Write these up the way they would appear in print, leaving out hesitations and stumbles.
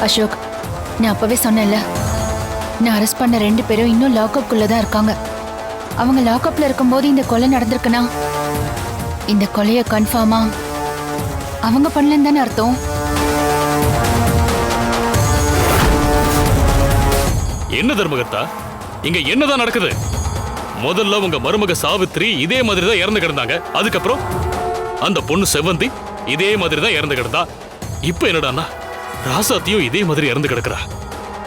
அசோக், நான் அப்பவே சொன்னேன்ல, நான் அரெஸ்ட் பண்ண 2 பேரும் இன்னும் லாக்அப்குள்ள தான் இருக்காங்க. அவங்க லாக்அப்ல இருக்கும்போது இந்த கொலை நடந்திருக்குன்னா இந்த கொலையை கன்ஃபார்மா அவங்க பண்ணலன்னு தானே அர்த்தம். என்ன தர்மகர்த்தா, இங்க என்னதான் நடக்குது? முதல்ல உங்க மருமக சாவித்ரி இதே மாதிரி தான் இறந்து கிடந்தாங்க. அதுக்கப்புறம் அந்த பொண்ணு செவந்தி இதே மாதிரி தான் இறந்து கிடந்தா. இப்ப என்னடான்னா ராசாத்தியும் இதே மாதிரி இறந்து கிடக்குறா.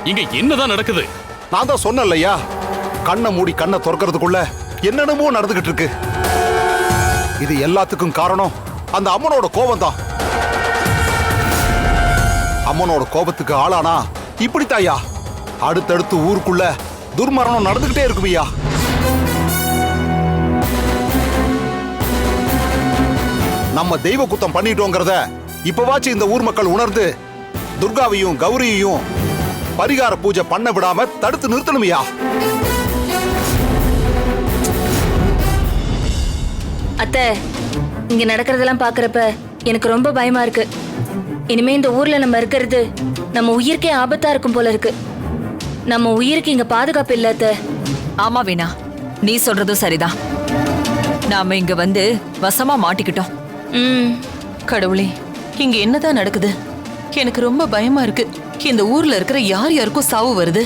இங்க என்னதான் நடக்குது? நான் தான் சொன்னேன்லையா, கண்ணை மூடி கண்ணை திறக்கிறதுக்குள்ள என்னென்னமோ நடந்துகிட்டு இருக்கு. இது எல்லாத்துக்கும் காரணம் அந்த அம்மனோட கோபம் தான். அம்மனோட கோபத்துக்கு ஆளானா இப்படித்தாயா அடுத்தடுத்து ஊருக்குள்ள துர்மரணம் நடந்துகிட்டே இருக்குமையா. நம்ம தெய்வ குத்தம் பண்ணிட்டோங்கிறத இப்பவாச்சும் இந்த ஊர் மக்கள் உணர்ந்து துர்காவையும் கௌரியையும் பரிகார பூஜை பண்ண விடாம தடுத்து நிறுத்தணுமையா. அத்தை, இங்க நடக்கிறதெல்லாம் பாக்குறப்ப எனக்கு ரொம்ப பயமா இருக்கு. இனிமே இந்த ஊர்ல நம்ம இருக்கிறது நம்ம உயிருக்கே ஆபத்தா இருக்கும் போல இருக்கு. நம்ம உயிருக்கு இங்க பாதுகாப்பு இல்ல அத்தை. ஆமா வீணா, நீ சொல்றதும் சரிதான். நாம இங்க வந்து வசமா மாட்டிக்கிட்டோம். கடவுளே, இங்க என்னதான் நடக்குது? எனக்கு ரொம்ப பயமா இருக்கு. இந்த ஊர்ல இருக்கிற யார் யாருக்கும் சாவு வருது.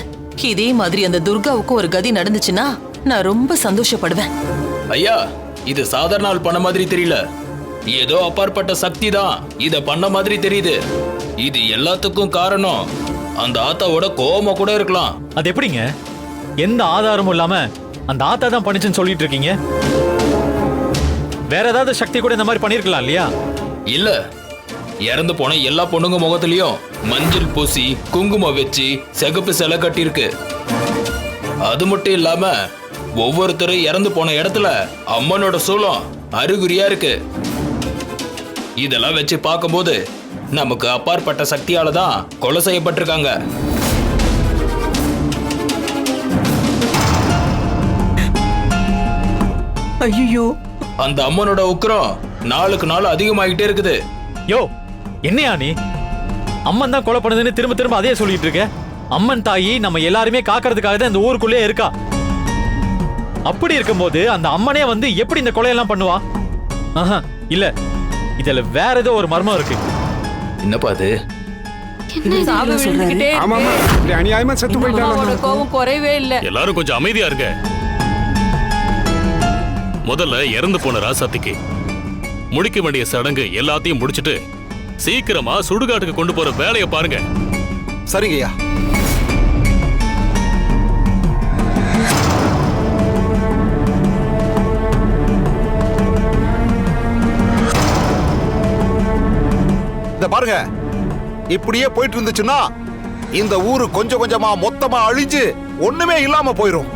இதே மாதிரி அந்த துர்காவுக்கும் ஒரு கதி நடந்துச்சுன்னா நான் ரொம்ப சந்தோஷப்படுவேன். ஐயா, இது சாதாரண ஆள் பண்ண மாதிரி தெரியல. ஏதோ அப்பாற்பட்ட சக்தி தான் இத பண்ண மாதிரி தெரியுது. இது எல்லாத்துக்கும் காரணம் அந்த ஆத்தாவோட கோபமா கூட இருக்கலாம். அது எப்படிங்க? எந்த ஆதாரமும் இல்லாம அந்த ஆத்தா தான் பண்ணிச்சுன்னு சொல்லிட்டு இருக்கீங்க? வேற ஏதாவது சக்தி கூட இந்த மாதிரி பண்ணிருக்கலாம் இல்லையா? இல்ல, இறந்து போன எல்லா பொண்ணுங்க முகத்திலயும் மஞ்சள் பூசி குங்குமம் வச்சு சிகப்பு சிலை கட்டியிருக்கு. அது மட்டும் இல்லாம ஒவ்வொருத்தரும் இறந்து போன இடத்துல அம்மனோட சூலம் அறிகுறியா இருக்கு. இதெல்லாம் வச்சு பார்க்கும்போது நமக்கு அப்பாற்பட்ட சக்தியால தான் கொலை செய்யப்பட்டிருக்காங்க. ஐயோ, அந்த அம்மனோட உக்கிரம் நாளுக்கு நாள் அதிகமாகிட்டே இருக்குது. யோ, என்னையா நீ? அம்மன் தான் கொலை பண்ணுதுன்னு திரும்ப திரும்ப அதே சொல்லிட்டு இருக்க. அம்மன் தாயி நம்ம எல்லாருமே காக்கிறதுக்காக தான் இந்த ஊருக்குள்ளே இருக்கா. அப்படி இருக்கும்போது அந்த அம்மனே வந்து எப்படி இந்த கொலையெல்லாம் பண்ணுவா? இல்ல, இதுல வேற ஏதோ ஒரு மர்மம் இருக்கு. என்னப்பா அது? கோபம் குறைவே இல்ல. எல்லாரும் கொஞ்சம் அமைதியா இருங்க. முதல்ல இறந்து போன ராசாத்திக்கு முடிக்க வேண்டிய சடங்கு எல்லாத்தையும் முடிச்சிட்டு சீக்கிரமா சுடுகாட்டுக்கு கொண்டு போற வேலையை பாருங்க. சரிங்கய்யா. இத பாருங்க, இப்படியே போயிட்டு இருந்துச்சுன்னா இந்த ஊரு கொஞ்சம் கொஞ்சமா மொத்தமா அழிஞ்சு ஒண்ணுமே இல்லாம போயிரும்.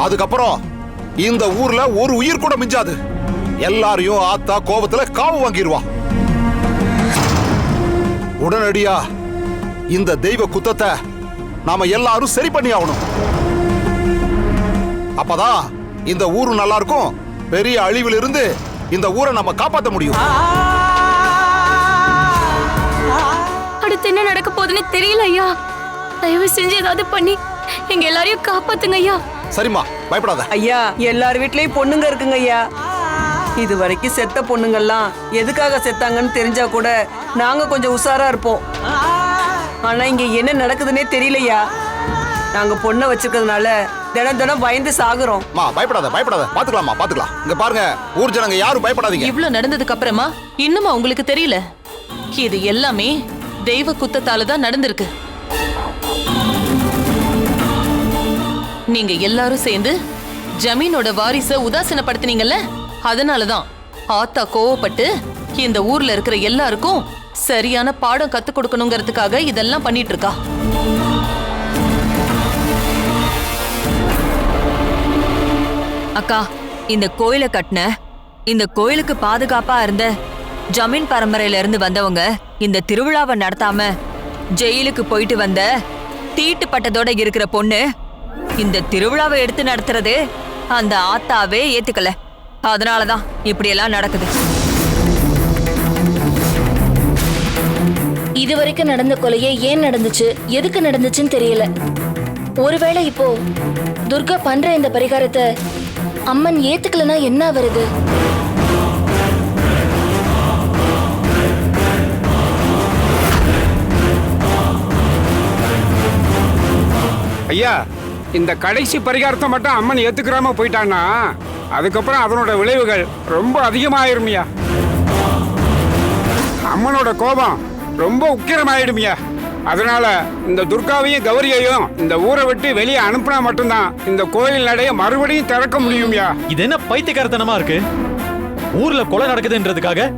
அதுக்கப்புறம் இந்த ஊர்ல ஒரு உயிர் கூட மிஞ்சாது. எல்லாரையும் ஆத்தா கோபத்துல காவு வாங்கிடுவா. உடனடியா இந்த தெய்வ குத்தத்தை நாம எல்லாரும் சரி பண்ணி ஆகணும். அப்பதான் இந்த ஊரு நல்லா இருக்கும். பெரிய அழிவில் இருந்து இந்த ஊரை நம்ம காப்பாற்ற முடியும். அடுத்து என்ன நடக்க போகுதுன்னு தெரியல ஐயா. தயவு செஞ்சு ஏதாவது பண்ணி எங்க எல்லாரையும் காப்பாத்துங்க ஐயா. சரிம்மா, பயப்படாத. ஐயா, எல்லார் வீட்லயும் பொண்ணுங்க இருக்குங்க ஐயா. இது வரைக்கும் செத்த பொண்ணுங்கெல்லாம் எதுக்காக செத்தாங்கன்னு தெரிஞ்சா கூட நாங்க கொஞ்சம் உஷாரா இருப்போம். ஆனா இங்க என்ன நடக்குதுன்னே தெரியலையா. நாங்க பொண்ணை வச்சிருக்கிறதுனால தினம் தினம் பயந்து சாகுறோம். பயப்படாத பயப்படாத, பாத்துக்கலாமா பாத்துக்கலாம். இங்க பாருங்க, ஊர் ஜனங்க யாரும் பயப்படாதீங்க. இவ்வளவு நடந்ததுக்கு அப்புறமா இன்னுமா உங்களுக்கு தெரியல? இது எல்லாமே தெய்வ குத்தத்தால தான் நடந்திருக்கு. நீங்க எல்லாரும் சேர்ந்து ஜமீனோட வாரிசை உதாசீனப்படுத்தினீங்கல்ல, அதனாலதான் ஆத்தா கோவப்பட்டு இந்த ஊர்ல இருக்கிற எல்லாருக்கும் சரியான பாடம் கத்து கொடுக்கணுங்கிறதுக்காக இதெல்லாம் பண்ணிட்டு இருக்கா. அக்கா, இந்த கோயிலை கட்டின, இந்த கோயிலுக்கு பாதுகாப்பா இருந்த ஜமீன் பரம்பரையில இருந்து வந்தவங்க இந்த திருவிழாவை நடத்தாம ஜெயிலுக்கு போயிட்டு வந்த தீட்டு பட்டதோட இருக்கிற பொண்ணு இந்த திருவிழாவை எடுத்து நடத்துறது அந்த ஆத்தாவே ஏத்துக்கல. அதனாலதான் இப்படி எல்லாம் நடக்குது. இதுவரைக்கும் நடந்த கொலையே ஏன் நடந்துச்சு, எதுக்கு நடந்துச்சுன்னு தெரியல. ஒருவேளை இப்போ துர்கா பண்ற இந்த பரிகாரத்தை அம்மன் ஏத்துக்கலனா என்ன வருது? ஐயா, இந்த கடைசி பரிகாரத்தை மட்டும் அம்மன் ஏத்துக்கிறாம போயிட்டான்னா அதுக்கப்புறம் அதனோட விளைவுகள் ரொம்ப அதிகமாயிருமியா. அம்மனோட கோபம் ரொம்ப உக்கிரமாயிடுமியா. அதனால இந்த துர்காவையும் கௌரியையும் இந்த ஊரை விட்டு வெளியே அனுப்புனா மட்டும்தான் இந்த கோயில் நடைய மறுபடியும் திறக்க முடியுமியா. இது என்ன பைத்தியக்காரத்தனமா இருக்கு? ஊர்ல கொலை நடக்குதுன்றதுக்காக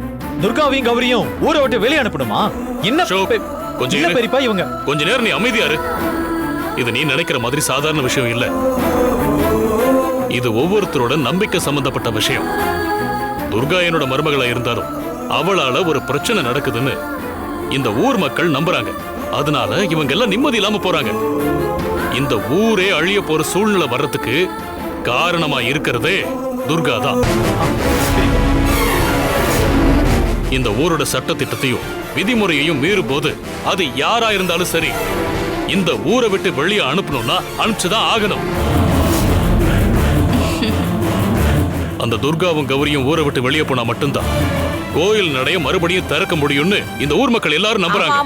துர்காவையும் கௌரியும் ஊரை விட்டு வெளியே அனுப்பணுமா? என்ன கொஞ்சம் என்ன பெரியப்பா இவங்க? கொஞ்ச நேரம் நீ அமைதியாரு. இது நீ நினைக்கிற மாதிரி சாதாரண விஷயம் இல்ல. இது ஒவ்வொருத்தரோட நம்பிக்கை சம்பந்தப்பட்ட விஷயம். துர்கா என்னோட மருமகளா இருந்தாலும் அவளால ஒரு பிரச்சனை நடக்குதுன்னு இந்த ஊர் மக்கள் நம்புறாங்க. அதனால இவங்க எல்லாம் நிம்மதி இல்லாம போறாங்க. இந்த ஊரே அழிய போற சூழ்நிலை வர்றதுக்கு காரணமா இருக்கிறதே துர்கா தான். இந்த ஊரோட சட்ட திட்டத்தையும் விதிமுறையையும் மீறும் போது அது யாரா இருந்தாலும் சரி, இந்த ஊரை விட்டு வெளியே அனுப்பணும்னா அனுப்பிச்சுதான் ஆகணும். அந்த துர்காவும் கௌரியும் ஊரை விட்டு வெளியே போனா மட்டும்தான் கோயில் நடைய மறுபடியும் திறக்க முடியும்னு இந்த ஊர் மக்கள் எல்லாரும் நம்புறாங்க.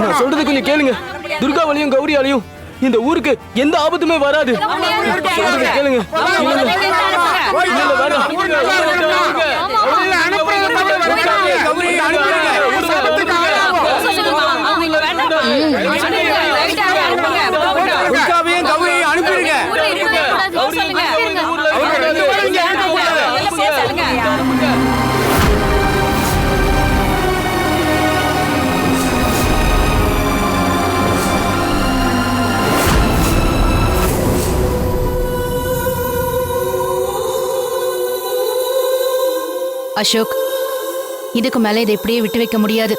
நான் சொல்றது கொஞ்சம் கேளுங்க. துர்காவாலையும் கௌரியாலையும் இந்த ஊருக்கு எந்த ஆபத்துமே வராது. சொல்றது கேளுங்க. துர்காவையும் கௌரியையும் அனுப்பிடுங்க. அசோக், இதுக்கு மேல இதை இப்படியே விட்டு வைக்க முடியாது.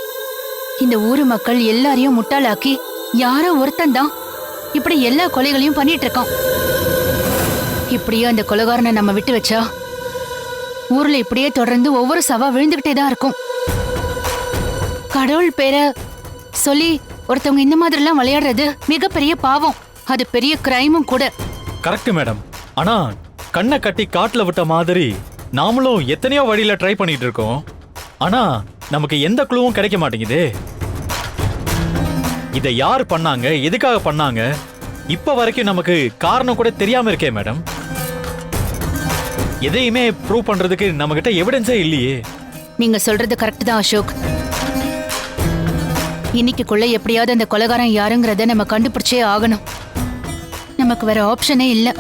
இந்த ஊரு மக்கள் எல்லாரையும் முட்டாளாக்கி யாரோ ஒருத்தன் தான் இப்படி எல்லா கொலைகளையும் பண்ணிட்டு இருக்கான். இப்படியே அந்த கொலைகாரனை நம்ம விட்டு வச்சா ஊர்ல இப்படியே தொடர்ந்து ஒவ்வொரு சவா விழுந்துகிட்டே தான் இருக்கும். கடவுள் பேரை சொல்லி ஒருத்தவங்க இந்த மாதிரி எல்லாம் விளையாடுறது மிகப்பெரிய பாவம். அது பெரிய கிரைமும் கூட. Correct madam. ஆனா கண்ணை கட்டி காட்டுல விட்ட மாதிரி நாமளும் எத்தனையோ வழியில ட்ரை பண்ணிட்டு இருக்கோம். ஆனா நமக்கு எந்த குழுவும் கிடைக்க மாட்டேங்குதே. இதை யார் பண்ணாங்க, எதுக்காக பண்ணாங்க, இப்ப வரைக்கும் நமக்கு காரணம் கூட தெரியாம இருக்கே மேடம். எதையுமே ப்ரூவ் பண்றதுக்கு நம்ம கிட்ட எவிடன்ஸே இல்லையே. நீங்க சொல்றது கரெக்ட் தான் அசோக். இன்னைக்குள்ள எப்படியாவது அந்த கொலைகாரன் யாருங்கிறத நம்ம கண்டுபிடிச்சே ஆகணும். நமக்கு வேற ஆப்ஷனே இல்ல.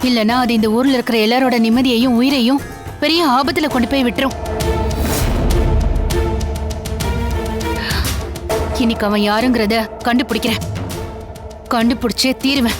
இல்லனா அது இந்த ஊர்ல இருக்கிற எல்லாரோட நிம்மதியையும் உயிரையும் பெரிய ஆபத்துல கொண்டு போய் விட்டுரும். இன்னைக்கு அவன் யாருங்கிறத கண்டுபிடிக்கிறேன். கண்டுபிடிச்சே தீருவேன்.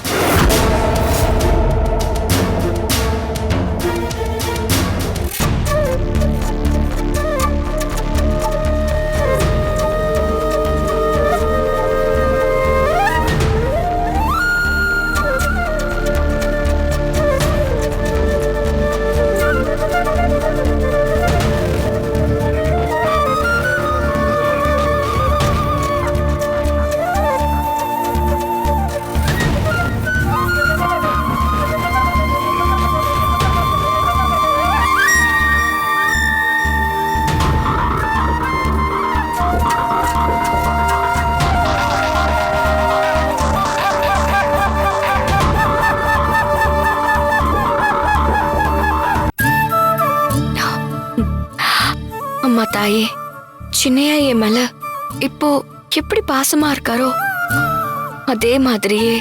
அம்மா தாயே, சின்னையா என் மேல இப்போ எப்படி பாசமா இருக்காரோ அதே மாதிரியே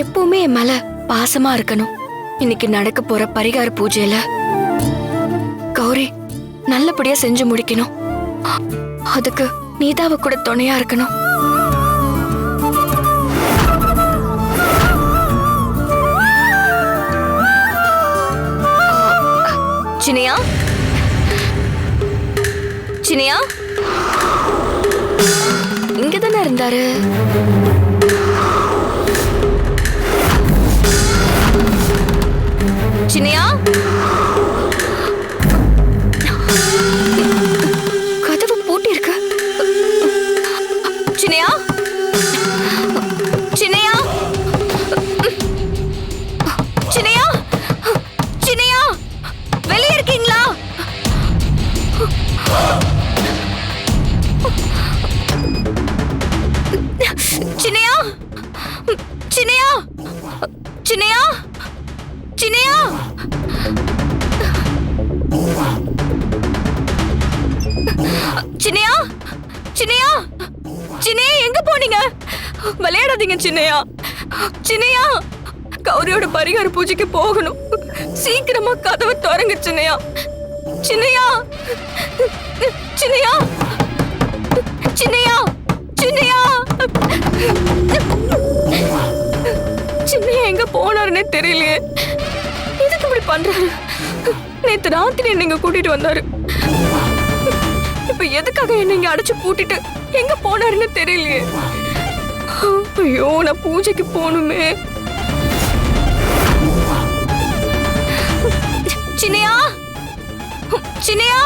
எப்பவுமே என் மேல பாசமா இருக்கணும். இன்னைக்கு நடக்க போற பரிகார பூஜையில கௌரி நல்லபடியா செஞ்சு முடிக்கணும். அதுக்கு நீதாவ கூட துணையா இருக்கணும். சின்னையா, சின்னையா இங்கதானே இருந்தாரு? சின்னையா சின்னையா சின்னையா சின்னையா எங்க போனீங்க? விளையாடாதீங்க சின்னையா. சின்னையா கௌரியோட பரிகார பூஜைக்கு போகணும். சீக்கிரமா கதவை திறங்க சின்னையா. சின்னையா சின்னையா சின்னையா சின்னையா சின்னையா எங்க போனாருன்னே தெரியலையே. எதுக்கு இப்படி பண்றாரு? நேத்து ராத்திரி நீங்க கூட்டிட்டு வந்தாரு. இப்ப எதுக்காக என்ன இங்க அடைச்சு பூட்டிட்டு எங்க போனாருன்னு தெரியலையே. ஐயோ நான் பூஜைக்கு போகணுமே. சின்னையா சின்னையா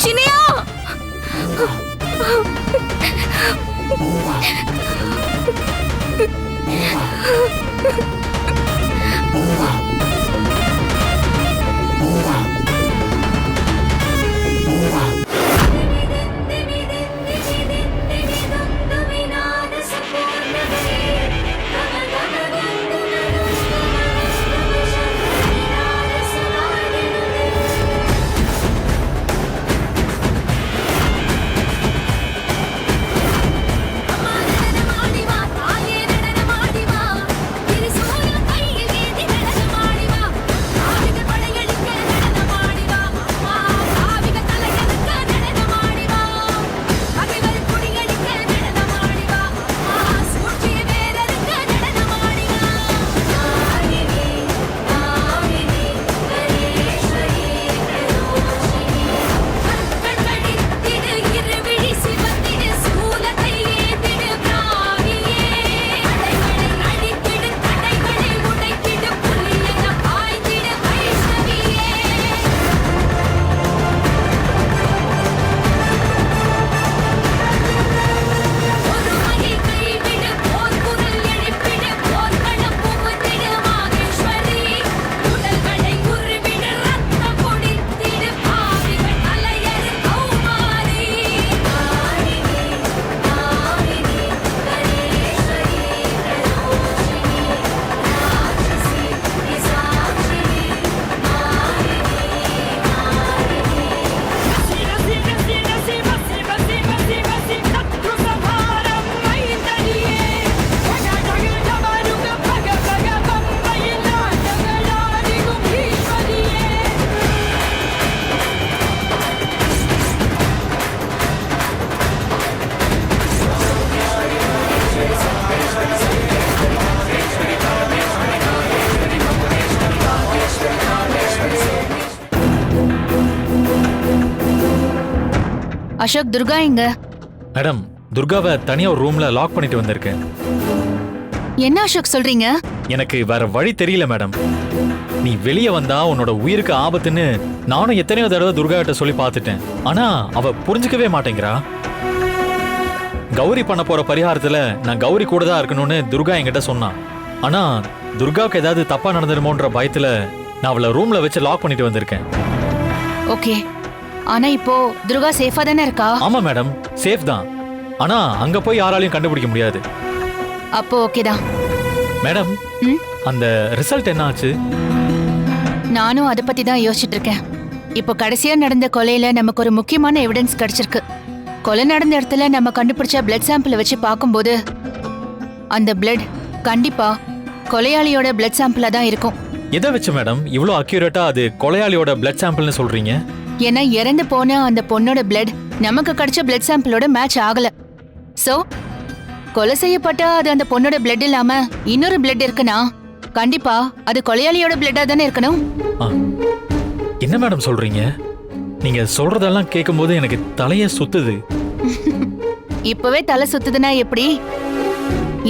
சின்னையா அசோக், துர்கா எங்க? மேடம், துர்காவை தனியா ஒரு ரூம்ல லாக் பண்ணிட்டு வந்திருக்கேன். என்ன அசோக் சொல்றீங்க? எனக்கு வேற வழி தெரியல மேடம். நீ வெளியே வந்தா உன்னோட உயிருக்கு ஆபத்துன்னு நானும் எத்தனையோ தடவை துர்கா கிட்ட சொல்லி பார்த்துட்டேன். ஆனா அவ புரிஞ்சுக்கவே மாட்டேங்கிறா. கௌரி பண்ண போற பரிகாரத்துல நான் கௌரி கூட தான் இருக்கணும்னு துர்கா என்கிட்ட சொன்னான். ஆனா துர்காவுக்கு ஏதாவது தப்பா நடந்துருமோன்ற பயத்துல நான் அவளை ரூம்ல வச்சு லாக் பண்ணிட்டு வந்திருக்கேன். ஓகே, ஆனா இப்போ துர்கா சேஃபா தானே இருக்கா? ஆமா மேடம், சேஃப் தான். ஆனா அங்க போய் யாராலையும் கண்டுபிடிக்க முடியாது. அப்போ ஓகே தான். மேடம், அந்த ரிசல்ட் என்ன ஆச்சு? நானும் அதை பத்தி தான் யோசிச்சுட்டு இருக்கேன். இப்போ கடைசியா நடந்த கொலையில நமக்கு ஒரு முக்கியமான எவிடன்ஸ் கிடைச்சிருக்கு. கொலை நடந்த இடத்துல நம்ம கண்டுபிடிச்ச பிளட் சாம்பிளை வச்சு பார்க்கும்போது அந்த பிளட் கண்டிப்பா கொலையாளியோட பிளட் சாம்பிளா தான் இருக்கும். எதை வச்சு மேடம் இவ்வளோ அக்யூரேட்டா அது கொலையாளியோட பிளட் சாம்பிள்னு சொல்றீங்க? ஏன்னா இறந்து போன அந்த பொண்ணோட பிளட் நமக்கு கிடைச்ச பிளட் சாம்பிளோட மேட்ச் ஆகல. சோ கொலை செய்யப்பட்ட அது அந்த பொண்ணோட பிளட் இல்லாம இன்னொரு பிளட் இருக்குன்னா கண்டிப்பா அது கொலையாளியோட பிளட்டா தானே இருக்கணும். என்ன மேடம் சொல்றீங்க? நீங்க சொல்றதெல்லாம் கேட்கும்போது எனக்கு தலையே சுத்துது. இப்பவே தலை சுத்துதுன்னா எப்படி?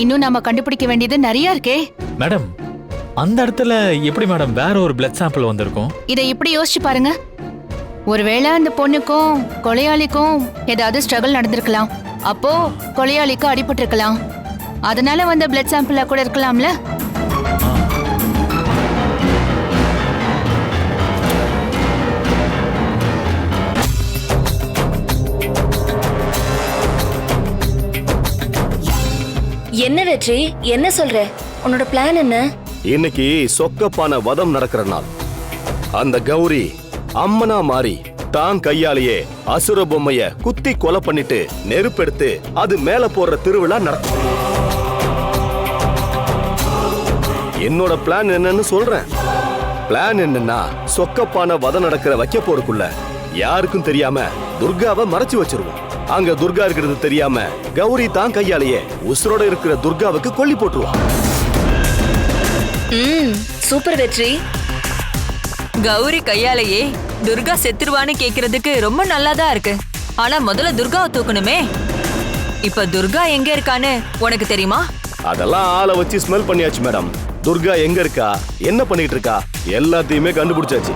இன்னும் நாம கண்டுபிடிக்க வேண்டியது நிறைய இருக்கே. மேடம், அந்த இடத்துல எப்படி மேடம் வேற ஒரு பிளட் சாம்பிள் வந்திருக்கும்? இதை இப்படி யோசிச்சு பாருங்க. ஒருவேளை அந்த பொண்ணுக்கும் கொலையாளிக்கும் ஏதாவது ஸ்ட்ரகிள் நடந்திருக்கலாம். அப்போ கொலையாளிக்கு அடிபட்டு இருக்கலாம். அதனால வந்த பிளட் சாம்பிளா கூட இருக்கலாம்ல. என்ன வெற்றி, என்ன சொல்ற? உன்னோட பிளான் என்ன? இன்னைக்கு சொக்கப்பான வதம் நடக்கிற நாள். அந்த கௌரி அம்மனா மாறி தான் கையாலேயே அசுர பொம்மைய குத்தி கொலை பண்ணிட்டு நெருப்பெடுத்து அது மேல போடுற திருவிழா நடக்கும். என்னோட பிளான் என்னன்னு சொல்றேன். பிளான் என்னன்னா சொக்கப்பான வதம் நடக்கிற வைக்க போறதுக்குள்ள யாருக்கும் தெரியாம துர்காவை மறைச்சு வச்சிருவோம். அங்க துர்கா இருக்கிறது தெரியாம கௌரி தான் கையாலேயே உசுரோட இருக்கிற துர்காவுக்கு கொல்லி போட்டுருவான். சூப்பர் வெற்றி. கௌரி கையாலேயே துர்கா செத்துருவான்னு கேக்குறதுக்கு ரொம்ப நல்லாதான் இருக்கு. ஆனா முதல்ல துர்காவை தூக்கணுமே. இப்ப துர்கா எங்க இருக்கான்னு உனக்கு தெரியுமா? அதெல்லாம் ஆளை வச்சு ஸ்மெல் பண்ணியாச்சு மேடம். துர்கா எங்க இருக்கா, என்ன பண்ணிட்டு இருக்கா எல்லாத்தையுமே கண்டுபிடிச்சாச்சு.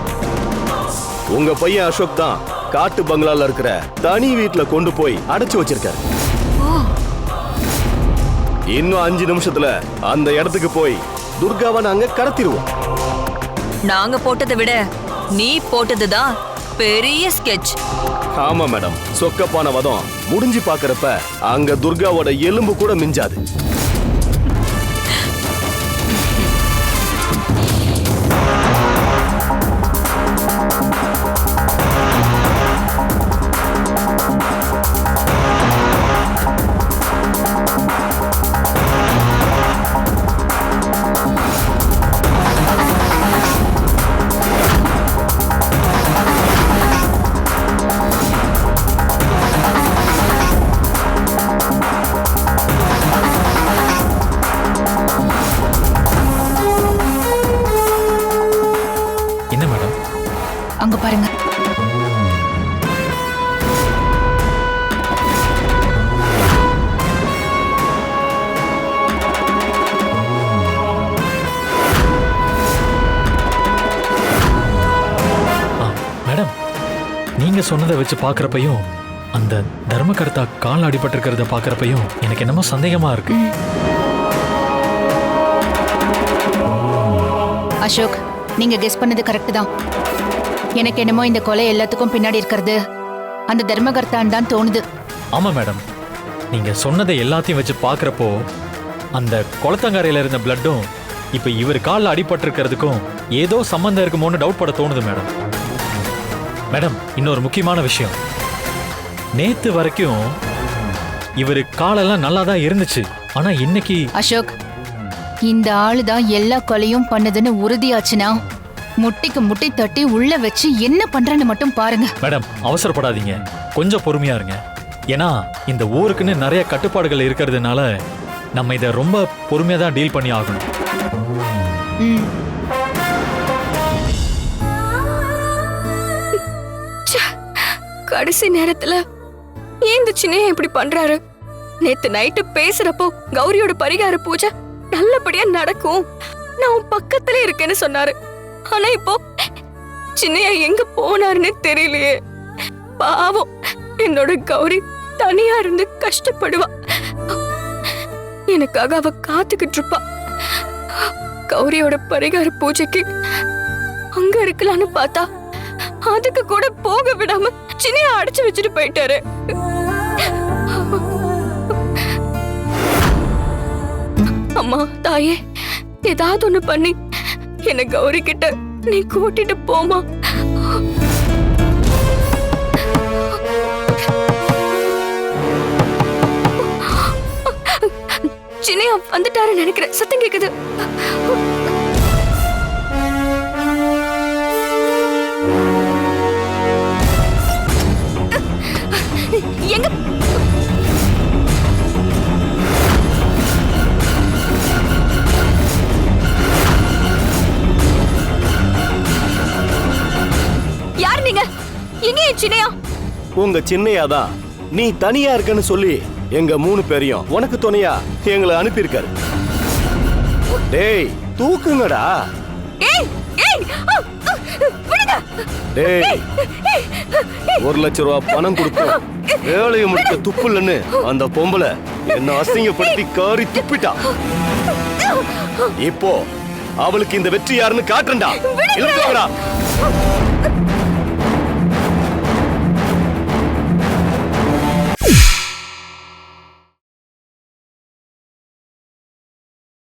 உங்க பையன் அசோக் தான் காட்டு பங்களால இருக்கிற தனி வீட்டுல கொண்டு போய் அடைச்சு வச்சிருக்காரு. இன்னும் 5 நிமிஷத்துல அந்த இடத்துக்கு போய் துர்காவை நாங்க கடத்திடுவோம். நாங்க போட்டதை விட நீ போட்டதுதான் பெரிய ஸ்கெட்ச். ஆமா மேடம், சொக்கப்பான வதம் முடிஞ்சு பாக்குறப்ப அங்க துர்காவோட எலும்பு கூட மிஞ்சாது. அங்க பாருங்க. மேடம், நீங்க சொன்னதை வச்சு பாக்குறப்பையும் அந்த தர்மகர்த்தா கால் அடிபட்டிருக்கிறத பாக்குறப்பையும் எனக்கு என்னமோ சந்தேகமா இருக்கு. அசோக், நீங்க கெஸ் பண்ணது கரெக்ட் தான். எனக்கு என்னமோ இந்த கொலை எல்லாத்துக்கும் பின்னாடி இருக்கிறது அந்த தர்மகர்த்தான் தான் தோணுது. ஆமா மேடம், நீங்க சொன்னதை எல்லாத்தையும் வச்சு பாக்குறப்போ அந்த குளத்தங்கரையில இருந்த பிளட்டும் இப்ப இவர் காலில் அடிபட்டிருக்கிறதுக்கும் ஏதோ சம்பந்தம் இருக்குமோன்னு டவுட் பட தோணுது மேடம். மேடம், இன்னொரு முக்கியமான விஷயம். நேத்து வரைக்கும் இவரு காலெல்லாம் நல்லா தான் இருந்துச்சு. ஆனா இன்னைக்கு அசோக், இந்த ஆளு தான் எல்லா கொலையும் பண்ணதுன்னு உறுதியாச்சுன்னா முட்டிக்கு முட்டி தட்டி உள்ள வச்சு என்ன பண்றேன்னு மட்டும் பாருங்க. மேடம், அவசரப்படாதீங்க, கொஞ்சம் பொறுமையா இருங்க. ஏன்னா இந்த ஊருக்குன்னு நிறைய கட்டுப்பாடுகள் இருக்கிறதுனால நம்ம இதை ரொம்ப பொறுமையா தான் டீல் பண்ணி ஆகணும். கடைசி நேரத்துல ஏன் இந்த சின்னையா இப்படி பண்றாரு? நேத்து நைட்டு பேசுறப்போ கௌரியோட பரிகார பூஜை நல்லபடியா நடக்கும், நான் உன் பக்கத்துல இருக்கேன்னு சொன்னாரு. ஆனா இப்போ சின்னையா எங்க போனாருன்னு தெரியலையே. பாவம், என்னோட கௌரி தனியா இருந்து கஷ்டப்படுவா. எனக்காக அவ காத்துக்கிட்டு இருப்பா. கௌரியோட பரிகார பூஜைக்கு அங்க இருக்கலான்னு பார்த்தா அதுக்கு கூட போக விடாம சின்னையா அடைச்சு வச்சுட்டு போயிட்டாரு. அம்மா தாயே, ஏதாவது ஒண்ணு பண்ணி என்ன கௌரி கிட்ட நீ கூட்டிட்டு போமா. சின்னையா வந்துட்டாரு நினைக்கிறேன், சத்தம் கேக்குது. எங்க யார் நீங்க? எங்க சின்னையா? உங்க சின்னையாதான் நீ தனியா இருக்கன்னு சொல்லி எங்க 3 பேரையும் உனக்கு துணையா எங்களை அனுப்பியிருக்காரு. டேய், தூக்குங்கடா. டேய், 1 லட்சம் ரூபாய் பணம் கொடுத்தோம், வேலையை முடிக்க துப்புலன்னு அந்த பொம்பளை என்ன அசிங்கப்படுத்தி காரி துப்பிட்டா. இப்போ அவளுக்கு இந்த வெற்றி யாருன்னு காட்டுறா.